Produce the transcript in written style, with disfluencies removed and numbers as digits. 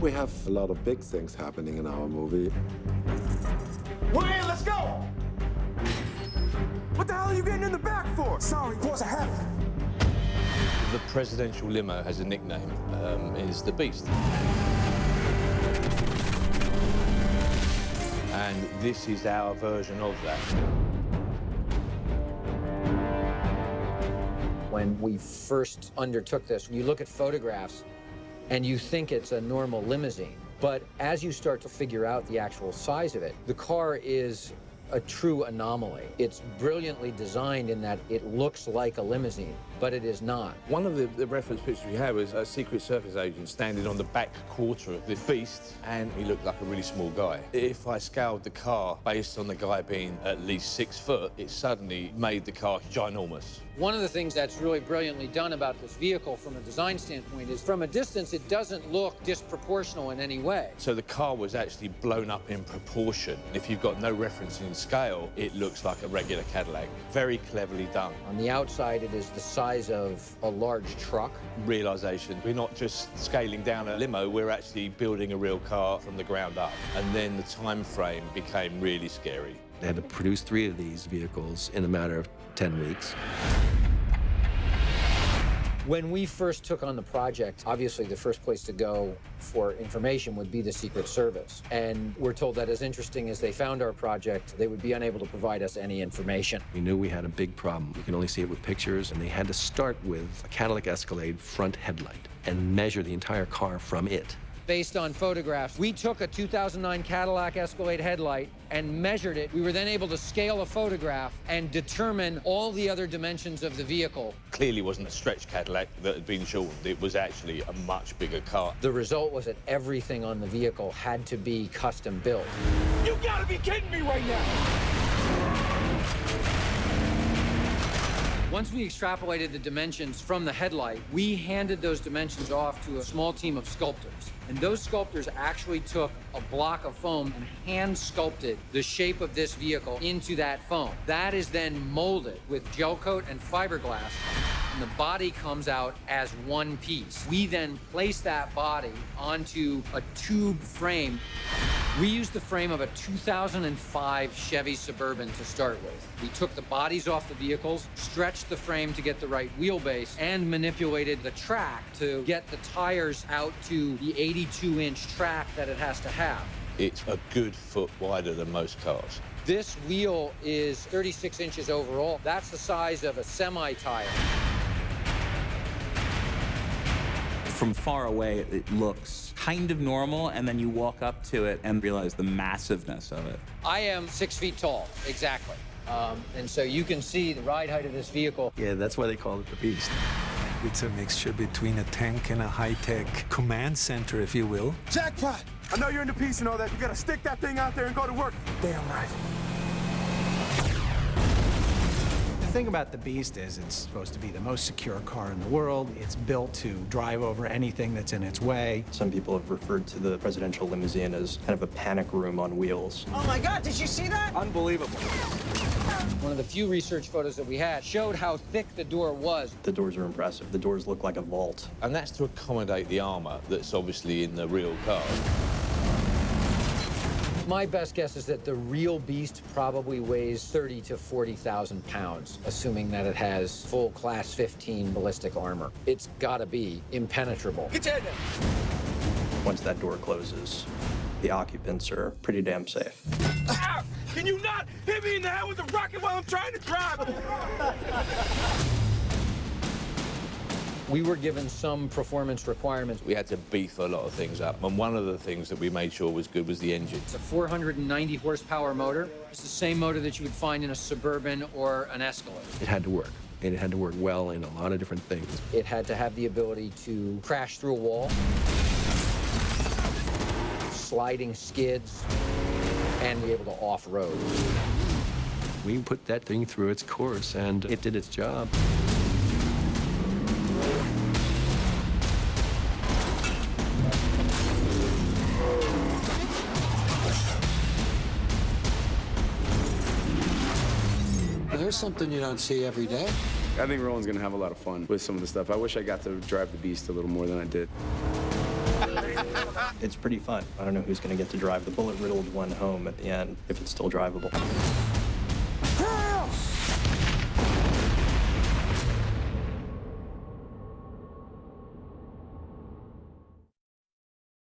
We have a lot of big things happening in our movie. We're in, let's go! What the hell are you getting in the back for? Sorry, boss, I have it. The presidential limo has a nickname, is the Beast. And this is our version of that. When we first undertook this, you look at photographs and you think it's a normal limousine. But as you start to figure out the actual size of it, the car is a true anomaly. It's brilliantly designed in that it looks like a limousine, but it is not. One of the reference pictures we had was a Secret Service agent standing on the back quarter of this Beast, and he looked like a really small guy. If I scaled the car based on the guy being at least 6 foot, it suddenly made the car ginormous. One of the things that's really brilliantly done about this vehicle from a design standpoint is from a distance, it doesn't look disproportional in any way. So the car was actually blown up in proportion. If you've got no reference in scale, it looks like a regular Cadillac. Very cleverly done. On the outside, it is the size of a large truck. Realization, we're not just scaling down a limo, we're actually building a real car from the ground up. And then the time frame became really scary. They had to produce 3 of these vehicles in a matter of 10 weeks. When we first took on the project, obviously the first place to go for information would be the Secret Service. And we're told that as interesting as they found our project, they would be unable to provide us any information. We knew we had a big problem. We can only see it with pictures, and they had to start with a Cadillac Escalade front headlight and measure the entire car from it. Based on photographs, we took a 2009 Cadillac Escalade headlight and measured it. We were then able to scale a photograph and determine all the other dimensions of the vehicle. Clearly wasn't a stretch Cadillac that had been shortened. It was actually a much bigger car. The result was that everything on the vehicle had to be custom built. You gotta be kidding me right now! Once we extrapolated the dimensions from the headlight, we handed those dimensions off to a small team of sculptors. And those sculptors actually took a block of foam and hand sculpted the shape of this vehicle into that foam. That is then molded with gel coat and fiberglass, and the body comes out as one piece. We then place that body onto a tube frame. We used the frame of a 2005 Chevy Suburban to start with. We took the bodies off the vehicles, stretched the frame to get the right wheelbase, and manipulated the track to get the tires out to the 82-inch track that it has to have. It's a good foot wider than most cars. This wheel is 36 inches overall. That's the size of a semi-tire. From far away, it looks kind of normal, and then you walk up to it and realize the massiveness of it. I am 6 feet tall, exactly. And so you can see the ride height of this vehicle. Yeah, that's why they call it the Beast. It's a mixture between a tank and a high-tech command center, if you will. Jackpot! I know you're into peace and all that. You gotta stick that thing out there and go to work. Damn right. The thing about the Beast is it's supposed to be the most secure car in the world. It's built to drive over anything that's in its way. Some people have referred to the presidential limousine as kind of a panic room on wheels. Oh my God, did you see that? Unbelievable. One of the few research photos that we had showed how thick the door was. The doors are impressive. The doors look like a vault. And that's to accommodate the armor that's obviously in the real car. My best guess is that the real Beast probably weighs 30 to 40,000 pounds, assuming that it has full class 15 ballistic armor. It's gotta be impenetrable. Get your head down. Once that door closes, the occupants are pretty damn safe. Ah! Can you not hit me in the head with a rocket while I'm trying to drive? We were given some performance requirements. We had to beef a lot of things up, and one of the things that we made sure was good was the engine. It's a 490 horsepower motor. It's the same motor that you would find in a Suburban or an Escalade. It had to work, and it had to work well in a lot of different things. It had to have the ability to crash through a wall, sliding skids, and be able to off-road. We put that thing through its course, and it did its job. There's something you don't see every day. I think Roland's gonna have a lot of fun with some of the stuff. I wish I got to drive the Beast a little more than I did. It's pretty fun. I don't know who's going to get to drive the bullet-riddled one home at the end, if it's still drivable.